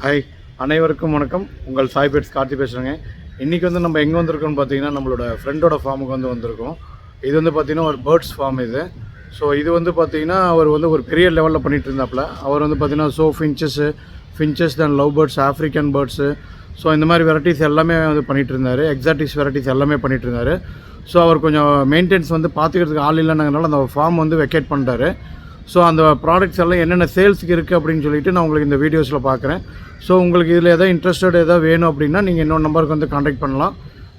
Hi, அனைவருக்கும் வணக்கம். உங்கள் சாய் பெட்ஸ் கார்த்தி பேசுகிறேங்க. இன்றைக்கி வந்து நம்ம எங்கே வந்திருக்கோம்னு பார்த்தீங்கன்னா, நம்மளோட ஃப்ரெண்டோட ஃபார்முக்கு வந்திருக்கோம். இது வந்து பார்த்திங்கன்னா ஒரு பேர்ட்ஸ் ஃபார்ம் இது. ஸோ இது வந்து பார்த்திங்கன்னா அவர் வந்து ஒரு பெரிய லெவலில் பண்ணிகிட்டு இருந்தாப்புல. அவர் வந்து பார்த்திங்கன்னா ஃபின்ச்சஸ் தென் love birds, African birds, so இந்த மாதிரி வெரைட்டிஸ் எல்லாமே வந்து பண்ணிகிட்டு இருந்தார். எக்ஸாட்டிக்ஸ் வெரைட்டிஸ் எல்லாமே பண்ணிகிட்டு இருந்தார். ஸோ அவர் கொஞ்சம் மெயின்டெனன்ஸ் வந்து பார்த்துக்கிறதுக்கு ஆள் இல்லைனாங்கனால அந்த ஃபார்ம் வந்து வெக்கேட் பண்ணிட்டாரு. ஸோ அந்த ப்ராடக்ட்ஸ் எல்லாம் என்னென்ன சேல்ஸுக்கு இருக்குது அப்படின்னு சொல்லிட்டு நான் உங்களுக்கு இந்த வீடியோஸில் பார்க்குறேன். ஸோ உங்களுக்கு இதில் எதாவது இன்ட்ரெஸ்டட் எதாவது வேணும் அப்படின்னா நீங்கள் இன்னொரு நம்பருக்கு வந்து காண்டாக்ட் பண்ணலாம்.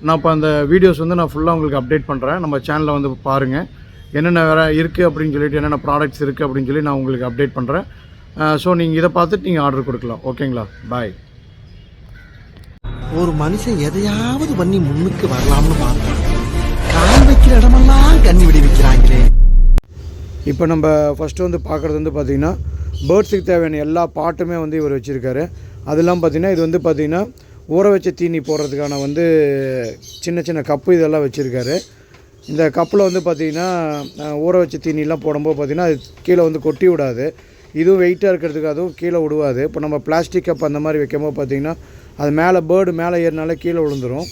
நான் இப்போ அந்த வீடியோஸ் வந்து நான் ஃபுல்லாக உங்களுக்கு அப்டேட் பண்ணுறேன். நம்ம சேனலில் வந்து பாருங்கள் என்னென்ன வேறு இருக்குது அப்படின்னு சொல்லிட்டு, என்னென்ன ப்ராடக்ட்ஸ் இருக்குது அப்படின்னு சொல்லி நான் உங்களுக்கு அப்டேட் பண்ணுறேன். ஸோ நீங்கள் இதை பார்த்துட்டு நீங்கள் ஆர்டர் கொடுக்கலாம். ஓகேங்களா? பாய். ஒரு மனுஷன் எதையாவது பண்ணி முன்னுக்கு வரலாம்னு பார்த்தேன். கால் வைக்கிற இடமெல்லாம் கண்ணி விடி வைக்கிறாங்களே. இப்போ நம்ம ஃபஸ்ட்டு வந்து பார்க்குறது வந்து பார்த்திங்கன்னா பேர்ட்ஸுக்கு தேவையான எல்லா பாட்டுமே வந்து இவர் வச்சுருக்காரு. அதெல்லாம் பார்த்திங்கன்னா இது வந்து பார்த்திங்கன்னா ஊற வச்ச தீனி போடுறதுக்கான வந்து சின்ன சின்ன கப்பு இதெல்லாம் வச்சுருக்காரு. இந்த கப்பில் வந்து பார்த்திங்கன்னா ஊற வச்ச தீனிலாம் போடும்போது பார்த்திங்கன்னா அது கீழே வந்து கொட்டி விடாது. இதுவும் வெயிட்டாக இருக்கிறதுக்கு அதுவும் கீழே விடுவாது. இப்போ நம்ம பிளாஸ்டிக் கப் அந்த மாதிரி வைக்கும்போது பார்த்திங்கன்னா அது மேலே பேர்டு மேலே ஏறினாலே கீழே விழுந்துடும்.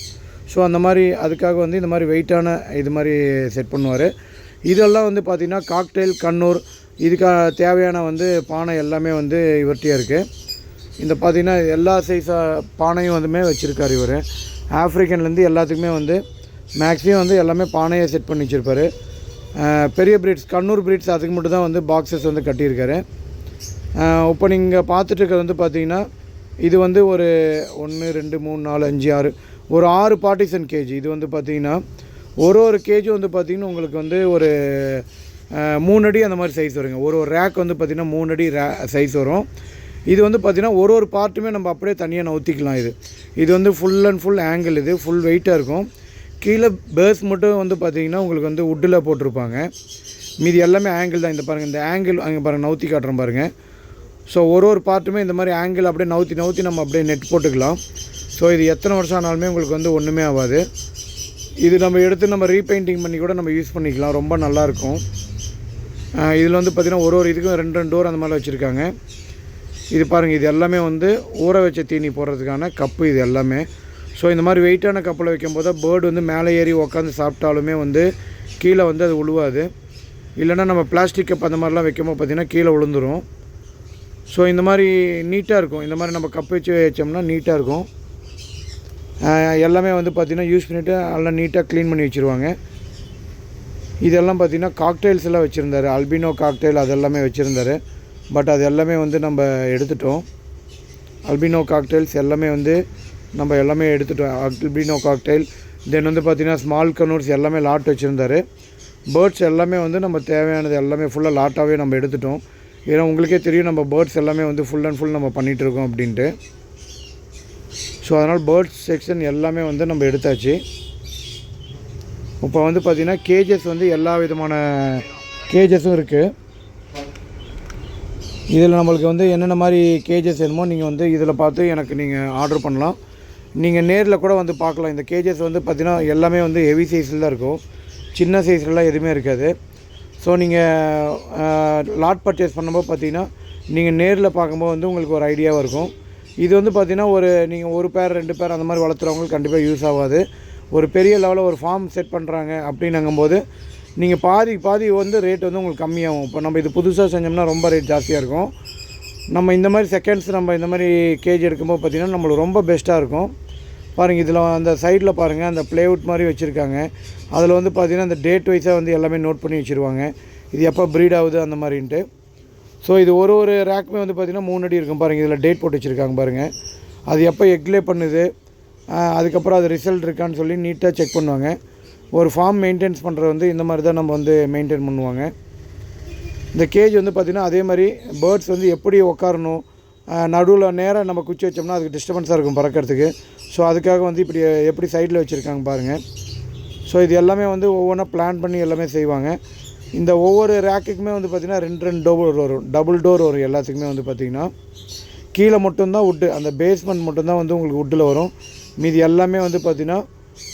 ஸோ அந்த மாதிரி அதுக்காக வந்து இந்த மாதிரி வெயிட்டான இது மாதிரி செட் பண்ணுவார். இதெல்லாம் வந்து பார்த்திங்கன்னா காக்டெயில், கண்ணூர், இதுக்காக தேவையான வந்து பானை எல்லாமே வந்து இவர்கிட்டயே இருக்குது. இந்த பார்த்திங்கன்னா எல்லா சைஸாக பானையும் வந்துமே வச்சுருக்கார் இவர். ஆஃப்ரிக்கன்லேருந்து எல்லாத்துக்குமே வந்து மேக்ஸிமம் வந்து எல்லாமே பானையை செட் பண்ணி வச்சுருப்பார். பெரிய ப்ரீட்ஸ், கண்ணூர் ப்ரீட்ஸ், அதுக்கு மட்டும் தான் வந்து பாக்ஸஸ் வந்து கட்டியிருக்காரு. இப்போ நீங்கள் பார்த்துட்டு இருக்கிறது வந்து பார்த்திங்கன்னா இது வந்து ஒரு 1 2 3 4 5 6 ஒரு 6 பார்ட்டிஷன் கேஜி. இது வந்து பார்த்திங்கன்னா ஒரு கேஜி வந்து பார்த்திங்கன்னா உங்களுக்கு வந்து ஒரு 3 அடி அந்த மாதிரி சைஸ் வருங்க. ஒரு ரேக் வந்து பார்த்திங்கன்னா 3 அடி சைஸ் வரும். இது வந்து பார்த்திங்கன்னா ஒரு பார்ட்டுமே நம்ம அப்படியே தனியாக நவுத்திக்கலாம். இது வந்து ஃபுல் அண்ட் ஃபுல் ஆங்கிள், இது ஃபுல் வெயிட்டாக இருக்கும். கீழே பேஸ் மட்டும் வந்து பார்த்திங்கன்னா உங்களுக்கு வந்து வுட்டில் போட்டிருப்பாங்க. மீதி எல்லாமே ஆங்கிள் தான். இந்த பாருங்கள், இந்த ஆங்கிள் அங்கே பாருங்கள், நவுத்தி காட்டுறோம் பாருங்கள். ஸோ ஒரு பார்ட்டுமே இந்த மாதிரி ஆங்கிள் அப்படியே நவுத்தி நம்ம அப்படியே நெட் போட்டுக்கலாம். ஸோ இது எத்தனை வருஷம் ஆனாலுமே உங்களுக்கு வந்து ஒன்றுமே ஆகாது. இது நம்ம எடுத்து நம்ம ரீபெயிண்டிங் பண்ணி கூட நம்ம யூஸ் பண்ணிக்கலாம். ரொம்ப நல்லாயிருக்கும். இதில் வந்து பார்த்திங்கன்னா ஒரு இதுக்கும் 2 டோர் அந்த மாதிரி வச்சுருக்காங்க. இது பாருங்கள், இது எல்லாமே வந்து ஊற வச்ச தீனி போடுறதுக்கான கப்பு இது எல்லாமே. ஸோ இந்த மாதிரி வெயிட்டான கப்பில் வைக்கும்போது தான் பேர்டு வந்து மேலே ஏறி உக்காந்து சாப்பிட்டாலுமே வந்து கீழே வந்து அது விழுவாது. இல்லைனா நம்ம பிளாஸ்டிக் கப் அந்த மாதிரிலாம் வைக்கும்போது பார்த்திங்கன்னா கீழே விழுந்துடும். ஸோ இந்த மாதிரி நீட்டாக இருக்கும். இந்த மாதிரி நம்ம கப் வச்சோம்னா நீட்டாக இருக்கும். எல்லாமே வந்து பார்த்திங்கன்னா யூஸ் பண்ணிவிட்டு எல்லாம் நீட்டாக க்ளீன் பண்ணி வச்சுருவாங்க. இதெல்லாம் பார்த்திங்கன்னா காக்டெயில்ஸ் எல்லாம் வச்சுருந்தார். அல்பினோ காக்டெயில் அதெல்லாமே வச்சுருந்தார். பட் அது எல்லாமே வந்து நம்ம எடுத்துட்டோம். அல்பினோ காக்டெயில்ஸ் எல்லாமே வந்து நம்ம எல்லாமே எடுத்துட்டோம். அல்பினோ காக்டெயில் தென் வந்து பார்த்திங்கன்னா ஸ்மால் கனூர்ஸ் எல்லாமே லாட் வச்சுருந்தார். பேர்ட்ஸ் எல்லாமே வந்து நம்ம தேவையானது எல்லாமே ஃபுல்லாக லாட்டாகவே நம்ம எடுத்துட்டோம். ஏன்னா உங்களுக்கே தெரியும் நம்ம பேர்ட்ஸ் எல்லாமே வந்து ஃபுல் அண்ட் ஃபுல் நம்ம பண்ணிகிட்ருக்கோம் அப்படின்ட்டு. ஸோ அதனால் பேர்ட்ஸ் செக்ஷன் எல்லாமே வந்து நம்ம எடுத்தாச்சு. இப்போ வந்து பார்த்திங்கன்னா கேஜஸ் வந்து எல்லா விதமான கேஜஸும் இருக்குது. இதில் நம்மளுக்கு வந்து என்னென்ன மாதிரி கேஜஸ் வேணுமோ நீங்கள் வந்து இதில் பார்த்து எனக்கு நீங்கள் ஆர்டர் பண்ணலாம். நீங்கள் நேரில் கூட வந்து பார்க்கலாம். இந்த கேஜஸ் வந்து பார்த்திங்கன்னா எல்லாமே வந்து ஹெவி சைஸில் தான் இருக்கும். சின்ன சைஸ்லாம் எதுவுமே இருக்காது. ஸோ நீங்கள் லாட் பர்ச்சேஸ் பண்ணும்போது பார்த்திங்கன்னா நீங்கள் நேரில் பார்க்கும்போது வந்து உங்களுக்கு ஒரு ஐடியாவாக இருக்கும். இது வந்து பார்த்திங்கன்னா நீங்கள் 1 பேர் 2 பேர் அந்த மாதிரி வளர்த்துறவங்களுக்கு கண்டிப்பாக யூஸ் ஆகாது. ஒரு பெரிய லெவலில் ஒரு ஃபார்ம் செட் பண்ணுறாங்க அப்படின்னுங்கும்போது நீங்கள் பாதி வந்து ரேட் வந்து உங்களுக்கு கம்மியாகும். இப்போ நம்ம இது புதுசாக செஞ்சோம்னா ரொம்ப ரேட் ஜாஸ்தியாக இருக்கும். நம்ம இந்த மாதிரி செகண்ட்ஸ் நம்ம இந்த மாதிரி கேஜி எடுக்கும்போது பார்த்திங்கன்னா நம்மளுக்கு ரொம்ப பெஸ்ட்டாக இருக்கும். பாருங்கள், இதில் அந்த சைடில் பாருங்கள், அந்த ப்ளேவுட் மாதிரி வச்சுருக்காங்க. அதில் வந்து பார்த்திங்கன்னா அந்த டேட் வைஸாக வந்து எல்லாமே நோட் பண்ணி வச்சுருவாங்க. இது எப்போ ப்ரீட் ஆகுது அந்த மாதிரின்ட்டு. ஸோ இது ஒரு ரேக்குமே வந்து பார்த்திங்கன்னா 3 அடி இருக்கும். பாருங்கள், இதில் டேட் போட்டு வச்சுருக்காங்க பாருங்கள். அது எப்போ எக்லே பண்ணுது, அதுக்கப்புறம் அது ரிசல்ட் இருக்கான்னு சொல்லி நீட்டாக செக் பண்ணுவாங்க. ஒரு ஃபார்ம் மெயின்டைன்ஸ் பண்ணுறது வந்து இந்த மாதிரி தான் நம்ம வந்து மெயின்டைன் பண்ணுவாங்க. இந்த கேஜ் வந்து பார்த்திங்கன்னா அதே மாதிரி பேர்ட்ஸ் வந்து எப்படி உட்காரணும், நடுவில் நேராக நம்ம குச்சி வச்சோம்னா அதுக்கு டிஸ்டர்பன்ஸாக இருக்கும் பறக்கிறதுக்கு. ஸோ அதுக்காக வந்து இப்படி எப்படி சைடில் வச்சுருக்காங்க பாருங்கள். ஸோ இது எல்லாமே வந்து ஒவ்வொன்றா பிளான் பண்ணி எல்லாமே செய்வாங்க. இந்த ஒவ்வொரு ரேக்குக்குமே வந்து பார்த்திங்கன்னா 2 டோர் வரும், டபுள் டோர் வரும். எல்லாத்துக்குமே வந்து பார்த்திங்கன்னா கீழே மட்டும்தான் வுட்டு, அந்த பேஸ்மெண்ட் மட்டும்தான் வந்து உங்களுக்கு வுட்டில் வரும். மீதி எல்லாமே வந்து பார்த்திங்கன்னா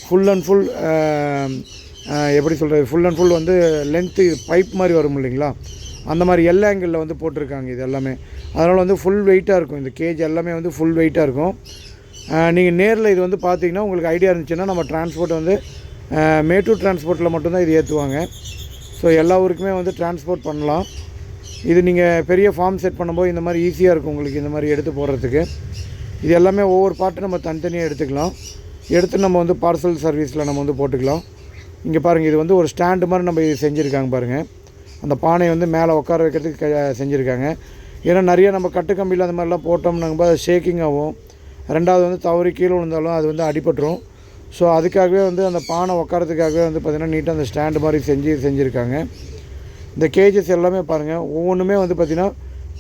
ஃபுல் அண்ட் ஃபுல் எப்படி சொல்கிறது, ஃபுல் அண்ட் ஃபுல் வந்து லென்த்து பைப் மாதிரி வரும் இல்லைங்களா, அந்த மாதிரி எல் ஆங்கிளில் வந்து போட்டிருக்காங்க இது எல்லாமே. அதனால் வந்து ஃபுல் வெயிட்டாக இருக்கும். இந்த கேஜ் எல்லாமே வந்து ஃபுல் வெயிட்டாக இருக்கும். நீங்கள் நேரில் இது வந்து பார்த்தீங்கன்னா உங்களுக்கு ஐடியா இருந்துச்சுன்னா நம்ம டிரான்ஸ்போர்ட் வந்து மேட்டூர் டிரான்ஸ்போர்ட்டில் மட்டும்தான் இது ஏற்றுவாங்க. ஸோ எல்லா ஊருக்குமே வந்து டிரான்ஸ்போர்ட் பண்ணலாம். இது நீங்கள் பெரிய ஃபார்ம் செட் பண்ணும்போது இந்த மாதிரி ஈஸியாக இருக்கும் உங்களுக்கு இந்த மாதிரி எடுத்து போடுறதுக்கு. இது எல்லாமே ஒவ்வொரு பார்ட்டு நம்ம தனித்தனியாக எடுத்துக்கலாம். எடுத்து நம்ம வந்து பார்சல் சர்வீஸில் நம்ம வந்து போட்டுக்கலாம். இங்கே பாருங்கள், இது வந்து ஒரு ஸ்டாண்டு மாதிரி நம்ம இது செஞ்சுருக்காங்க பாருங்கள். அந்த பானையை வந்து மேலே உட்கார வைக்கிறதுக்கு செஞ்சுருக்காங்க. ஏன்னா நிறைய நம்ம கட்டு கம்பியில் அந்த மாதிரிலாம் போட்டோம்னாங்க அது ஷேக்கிங் ஆகும். ரெண்டாவது வந்து தவறி கீழே விழுந்தாலும் அது வந்து அடிபட்டுரும். ஸோ அதுக்காகவே வந்து அந்த பானை உட்காரத்துக்காகவே வந்து பார்த்திங்கன்னா நீட்டாக அந்த ஸ்டாண்டு மாதிரி செஞ்சுருக்காங்க. இந்த கேஜஸ் எல்லாமே பாருங்கள், ஒவ்வொன்றுமே வந்து பார்த்திங்கன்னா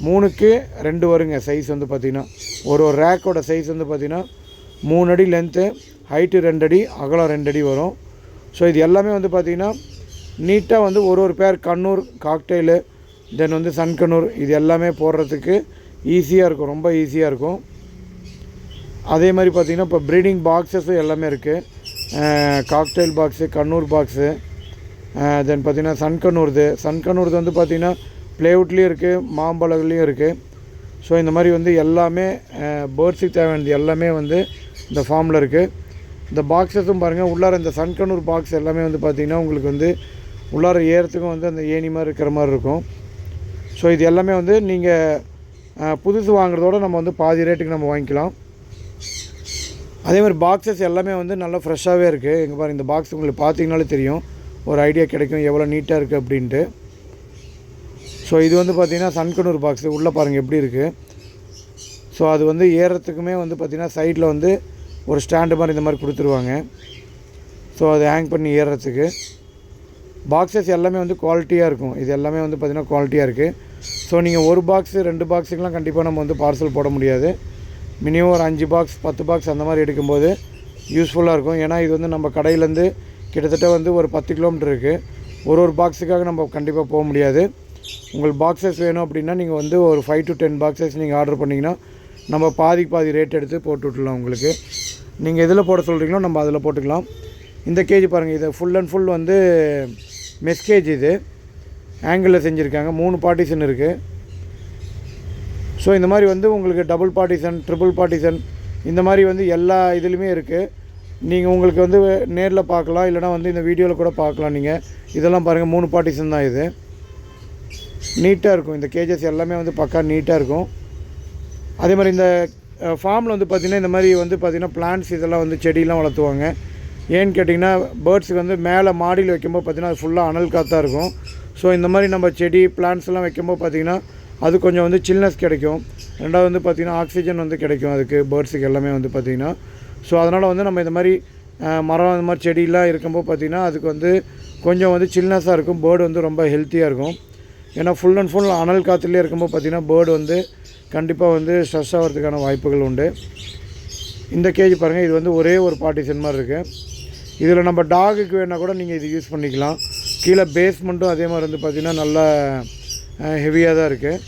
3க்கு 2 வருங்க சைஸ் வந்து பார்த்திங்கன்னா. ஒரு ரேக்கோட சைஸ் வந்து பார்த்திங்கன்னா 3 அடி லென்த்து, ஹைட்டு 2 அடி, அகலம் 2 அடி வரும். ஸோ இது எல்லாமே வந்து பார்த்திங்கன்னா நீட்டாக வந்து ஒரு பேர் கண்ணூர் காக்டெயிலு, தென் வந்து சன்கண்ணூர், இது எல்லாமே போடுறதுக்கு ஈஸியாக இருக்கும், ரொம்ப ஈஸியாக இருக்கும். அதே மாதிரி பார்த்திங்கன்னா இப்போ ப்ரீடிங் பாக்ஸஸும் எல்லாமே இருக்குது. காக்டெயில் பாக்ஸு, கண்ணூர் பாக்ஸு, தென் பார்த்திங்கன்னா சன்கண்ணூர்து வந்து பார்த்திங்கன்னா ப்ளேவுட்லேயும் இருக்குது, மாம்பழங்கள்லேயும் இருக்குது. ஸோ இந்த மாதிரி வந்து எல்லாமே பேர்ட்ஸுக்கு தேவையானது எல்லாமே வந்து இந்த ஃபார்மில் இருக்குது. இந்த பாக்ஸஸும் பாருங்கள், உள்ளார இந்த சன்கண்ணூர் பாக்ஸ் எல்லாமே வந்து பார்த்திங்கன்னா உங்களுக்கு வந்து உள்ளார ஏறத்துக்கும் வந்து அந்த ஏணி மாதிரி இருக்கிற மாதிரி இருக்கும். ஸோ இது எல்லாமே வந்து நீங்கள் புதுசு வாங்குறதோட நம்ம வந்து பாதி ரேட்டுக்கு நம்ம வாங்கிக்கலாம். அதே மாதிரி பாக்ஸஸ் எல்லாமே வந்து நல்லா ஃப்ரெஷ்ஷாகவே இருக்குது. எங்கள் பாருங்கள், இந்த பாக்ஸ் உங்களுக்கு பார்த்தீங்கனாலே தெரியும், ஒரு ஐடியா கிடைக்கும் எவ்வளோ நீட்டாக இருக்குது அப்படின்ட்டு. ஸோ இது வந்து பார்த்திங்கன்னா சன்கண்ணூர் பாக்ஸு, உள்ளே பாருங்கள் எப்படி இருக்குது. ஸோ அது வந்து ஏறுறதுக்குமே வந்து பார்த்திங்கன்னா சைடில் வந்து ஒரு ஸ்டாண்டு மாதிரி இந்த மாதிரி கொடுத்துருவாங்க. ஸோ அது ஹேங் பண்ணி ஏறுறதுக்கு பாக்ஸஸ் எல்லாமே வந்து குவாலிட்டியாக இருக்கும். இது எல்லாமே வந்து பார்த்திங்கன்னா குவாலிட்டியாக இருக்குது. ஸோ நீங்கள் ஒரு பாக்ஸு 2 பாக்ஸுக்கெலாம் கண்டிப்பாக நம்ம வந்து பார்சல் போட முடியாது. மினிமம் ஒரு 5 பாக்ஸ் 10 பாக்ஸ் அந்த மாதிரி எடுக்கும்போது யூஸ்ஃபுல்லாக இருக்கும். ஏன்னா இது வந்து நம்ம கடையிலேருந்து கிட்டத்தட்ட வந்து ஒரு 10 கிலோமீட்டர் இருக்குது. ஒரு பாக்ஸுக்காக நம்ம கண்டிப்பாக போக முடியாது. உங்களுக்கு பாக்ஸஸ் வேணும் அப்படின்னா நீங்கள் வந்து ஒரு 5 to 10 பாக்ஸஸ் நீங்கள் ஆர்டர் பண்ணிங்கன்னா நம்ம பாதி ரேட் எடுத்து போட்டு விட்டுலாம். உங்களுக்கு நீங்கள் எதில் போட சொல்கிறீங்களோ நம்ம அதில் போட்டுக்கலாம். இந்த கேஜ் பாருங்கள், இது ஃபுல் அண்ட் ஃபுல் வந்து மெஸ் கேஜ். இது ஆங்கிளில் செஞ்சுருக்காங்க, 3 பார்ட்டிஷன் இருக்குது. ஸோ இந்த மாதிரி வந்து உங்களுக்கு டபுள் பார்ட்டிஷன், ட்ரிபிள் பார்ட்டிஷன், இந்த மாதிரி வந்து எல்லா இதுலேயுமே இருக்குது. நீங்கள் உங்களுக்கு வந்து நேரில் பார்க்கலாம், இல்லைனா வந்து இந்த வீடியோவில் கூட பார்க்கலாம். நீங்கள் இதெல்லாம் பாருங்கள், 3 பார்ட்டிஷன் தான். இது நீட்டாக இருக்கும். இந்த கேஜஸ் எல்லாமே வந்து பக்கா நீட்டாக இருக்கும். அதே மாதிரி இந்த ஃபார்மில் வந்து பார்த்திங்கன்னா இந்த மாதிரி வந்து பார்த்திங்கன்னா பிளான்ட்ஸ் இதெல்லாம் வந்து செடியெலாம் வளர்த்துவாங்க. ஏன்னு கேட்டிங்கன்னா பேர்ட்ஸுக்கு வந்து மேலே மாடியில் வைக்கும்போது பார்த்திங்கன்னா அது ஃபுல்லாக அனல் காற்றாக இருக்கும். ஸோ இந்த மாதிரி நம்ம செடி பிளான்ட்ஸ்லாம் வைக்கும்போது பார்த்திங்கன்னா அது கொஞ்சம் வந்து சில்னஸ் கிடைக்கும். ரெண்டாவது வந்து பார்த்திங்கன்னா ஆக்சிஜன் வந்து கிடைக்கும் அதுக்கு, பேர்ட்ஸுக்கு எல்லாமே வந்து பார்த்திங்கன்னா. ஸோ அதனால் வந்து நம்ம இந்த மாதிரி மரம் இந்த மாதிரி செடியெலாம் இருக்கும்போது பார்த்திங்கன்னா அதுக்கு வந்து கொஞ்சம் வந்து சில்னஸாக இருக்கும். பேர்டு வந்து ரொம்ப ஹெல்த்தியாக இருக்கும். ஏன்னா ஃபுல் அண்ட் ஃபுல் அனல் காற்றுலேயே இருக்கும்போது பார்த்திங்கன்னா பேர்டு வந்து கண்டிப்பாக வந்து ஸ்ட்ரெஸ் ஆகிறதுக்கான வாய்ப்புகள் உண்டு. இந்த கேஜ் பாருங்கள், இது வந்து ஒரே ஒரு பார்ட்டிஷன் மாதிரி இருக்குது. இதில் நம்ம டாகுக்கு வேணால் கூட நீங்கள் இது யூஸ் பண்ணிக்கலாம். கீழே பேஸ்மெண்ட்டும் அதே மாதிரி வந்து பார்த்திங்கன்னா நல்லா ஹெவியாக தான் இருக்குது.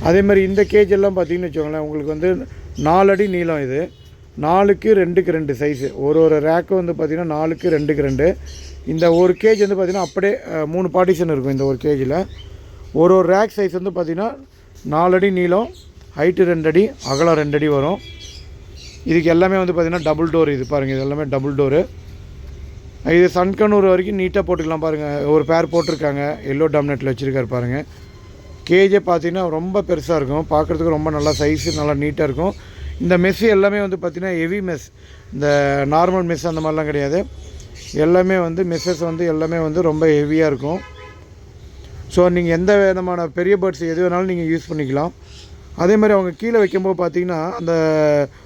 அதே மாதிரி இந்த கேஜ் எல்லாம் பார்த்திங்கன்னு வச்சுக்கோங்களேன், உங்களுக்கு வந்து 4 அடி நீளம். இது 4க்கு 2க்கு 2 சைஸு. ஒரு ரேக்கு வந்து பார்த்திங்கன்னா 4க்கு 2க்கு 2. இந்த ஒரு கேஜ் வந்து பார்த்திங்கன்னா அப்படியே 3 பார்ட்டிஷன் இருக்கும். இந்த ஒரு கேஜில் ஒரு ரேக் சைஸ் வந்து பார்த்திங்கன்னா 4 அடி நீளம், ஹைட்டு 2 அடி, அகலம் 2 அடி வரும். இதுக்கு எல்லாமே வந்து பார்த்திங்கன்னா டபுள் டோர். இது பாருங்கள், இது எல்லாமே டபுள் டோரு. இது சன்கண்ணூர் வரைக்கும் நீட்டாக போட்டுக்கலாம். பாருங்கள், ஒரு பேர் போட்டிருக்காங்க, எல்லோ டாமினேட்டில் வச்சுருக்காரு பாருங்கள். கேஜே பார்த்திங்கன்னா ரொம்ப பெருசாக இருக்கும், பார்க்குறதுக்கு ரொம்ப நல்லா சைஸு நல்லா நீட்டாக இருக்கும். இந்த மெஸ்ஸு எல்லாமே வந்து பார்த்திங்கன்னா ஹெவி மெஸ், இந்த நார்மல் மெஸ் அந்த மாதிரிலாம் கிடையாது. எல்லாமே வந்து மெஸ்ஸஸ் வந்து எல்லாமே வந்து ரொம்ப ஹெவியாக இருக்கும். ஸோ நீங்கள் எந்த விதமான பெரிய பேர்ட்ஸ் எது வேணாலும் நீங்கள் யூஸ் பண்ணிக்கலாம். அதே மாதிரி அவங்க கீழே வைக்கும்போது பார்த்திங்கன்னா அந்த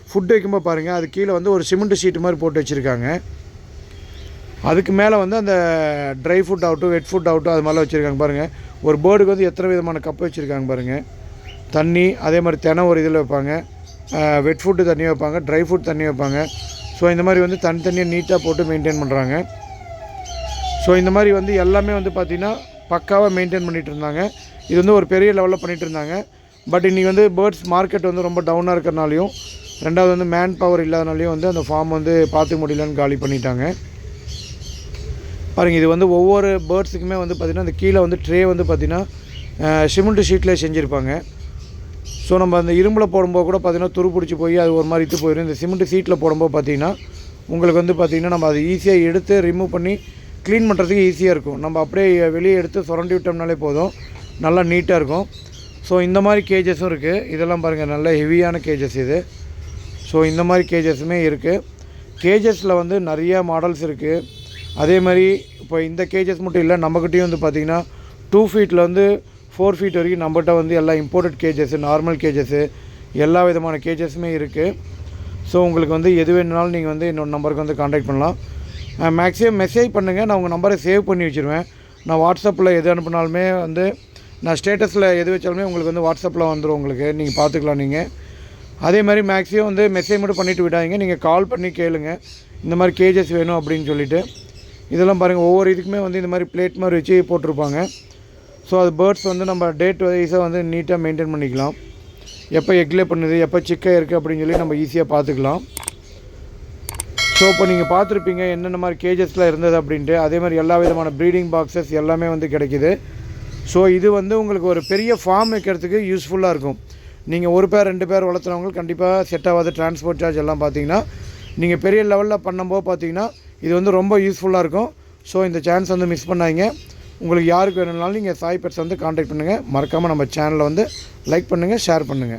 ஃபுட் வைக்கும்போது பாருங்கள், அது கீழே வந்து ஒரு சிமெண்ட் ஷீட்டு மாதிரி போட்டு வச்சுருக்காங்க. அதுக்கு மேலே வந்து அந்த ட்ரை ஃபுட் ஆகட்டும், வெட் ஃபுட் ஆகட்டும், அது மாதிரிலாம் வச்சுருக்காங்க பாருங்கள். ஒரு பேர்டுக்கு வந்து எத்தனை விதமான கப்பு வச்சுருக்காங்க பாருங்கள். தண்ணி, அதே மாதிரி தினம் ஒரு இதில் வைப்பாங்க, வெட் ஃபுட்டு தண்ணி வைப்பாங்க, ட்ரை ஃபுட் தண்ணி வைப்பாங்க. ஸோ இந்த மாதிரி வந்து தனித்தனியாக நீட்டாக போட்டு மெயின்டைன் பண்ணுறாங்க. ஸோ இந்த மாதிரி வந்து எல்லாமே வந்து பார்த்திங்கன்னா பக்காவாக மெயின்டைன் பண்ணிகிட்டு இருந்தாங்க. இது வந்து ஒரு பெரிய லெவலில் பண்ணிகிட்டு இருந்தாங்க. பட் இன்றைக்கி வந்து பேர்ட்ஸ் மார்க்கெட் வந்து ரொம்ப டவுனாக இருக்கிறனாலையும், ரெண்டாவது வந்து மேன் பவர் இல்லாதனாலையும் வந்து அந்த ஃபார்ம் வந்து பார்த்துக்க முடியலன்னு காலி பண்ணிட்டாங்க. பாருங்கள், இது வந்து ஒவ்வொரு பேர்ட்ஸுக்குமே வந்து பார்த்திங்கன்னா அந்த கீழே வந்து ட்ரே வந்து பார்த்திங்கன்னா சிமெண்ட் ஷீட்டில் செஞ்சுருப்பாங்க. ஸோ நம்ம அந்த இரும்பில் போடும்போது கூட பார்த்திங்கன்னா துரு பிடிச்சி போய் அது ஒரு மாதிரி இத்து போயிடும். இந்த சிமெண்ட் சீட்டில் போடும்போது பார்த்திங்கன்னா உங்களுக்கு வந்து பார்த்திங்கன்னா நம்ம அதை ஈஸியாக எடுத்து ரிமூவ் பண்ணி க்ளீன் பண்ணுறதுக்கு ஈஸியாக இருக்கும். நம்ம அப்படியே வெளியே எடுத்து சுரண்டி விட்டோம்னாலே போதும், நல்லா நீட்டாக இருக்கும். ஸோ இந்த மாதிரி கேஜஸும் இருக்குது. இதெல்லாம் பாருங்கள் நல்ல ஹெவியான கேஜஸ் இது. ஸோ இந்த மாதிரி கேஜஸுமே இருக்குது. கேஜஸில் வந்து நிறையா மாடல்ஸ் இருக்குது. அதே மாதிரி இப்போ இந்த கேஜஸ் மட்டும் இல்லை, நம்மக்கிட்டேயும் வந்து பார்த்திங்கன்னா 2 ஃபீட்டில் வந்து 4 ஃபீட் வரைக்கும் நம்மகிட்ட வந்து எல்லா இம்போர்ட்டட் கேஜஸ்ஸு, நார்மல் கேஜஸ்ஸு, எல்லா விதமான கேஜஸுமே இருக்குது. ஸோ உங்களுக்கு வந்து எது வேணுனாலும் நீங்கள் வந்து என்னோடய நம்பருக்கு வந்து காண்டாக்ட் பண்ணலாம். மேக்ஸிமம் மெசேஜ் பண்ணுங்கள், நான் உங்கள் நம்பரை சேவ் பண்ணி வச்சுருவேன். நான் வாட்ஸ்அப்பில் எது அனுப்பினாலுமே வந்து நான் ஸ்டேட்டஸில் எது வச்சாலுமே உங்களுக்கு வந்து வாட்ஸ்அப்பில் வந்துடும், உங்களுக்கு நீங்கள் பார்த்துக்கலாம். நீங்கள் அதே மாதிரி மேக்ஸிமம் வந்து மெசேஜ் மட்டும் பண்ணிவிட்டு விடாதீங்க, நீங்கள் கால் பண்ணி கேளுங்க இந்த மாதிரி கேஜஸ் வேணும் அப்படின்னு சொல்லிவிட்டு. இதெல்லாம் பாருங்கள், ஒவ்வொரு இதுக்குமே வந்து இந்த மாதிரி பிளேட் மாதிரி வச்சு போட்டிருப்பாங்க. ஸோ அது பேர்ட்ஸ் வந்து நம்ம டேட் வைஸாக வந்து நீட்டாக மெயின்டைன் பண்ணிக்கலாம். எப்போ எக்லே பண்ணுது, எப்போ சிக்காக இருக்குது அப்படின்னு சொல்லி நம்ம ஈஸியாக பார்த்துக்கலாம். ஸோ இப்போ நீங்கள் பார்த்துருப்பீங்க என்னென்ன மாதிரி கேஜஸில் இருந்தது அப்படின்ட்டு. அதே மாதிரி எல்லா விதமான ப்ரீடிங் பாக்ஸஸ் எல்லாமே வந்து கிடைக்கிது. ஸோ இது வந்து உங்களுக்கு ஒரு பெரிய ஃபார்ம் வைக்கிறதுக்கு யூஸ்ஃபுல்லாக இருக்கும். நீங்கள் 1 பேர் 2 பேர் வளர்த்துறவங்களுக்கு கண்டிப்பாக செட் ஆகாது. டிரான்ஸ்போர்ட் சார்ஜ் எல்லாம் பார்த்தீங்கன்னா நீங்கள் பெரிய லெவலில் பண்ணும்போது பார்த்தீங்கன்னா இது வந்து ரொம்ப யூஸ்ஃபுல்லாக இருக்கும். ஸோ இந்த சான்ஸ் வந்து மிஸ் பண்ணாதீங்க. உங்களுக்கு யாருக்கு வேணும்னாலும் நீங்கள் சாய் பெட்ஸ் வந்து காண்டாக்ட் பண்ணுங்கள். மறக்காமல் நம்ம சேனலை வந்து லைக் பண்ணுங்கள், ஷேர் பண்ணுங்கள்.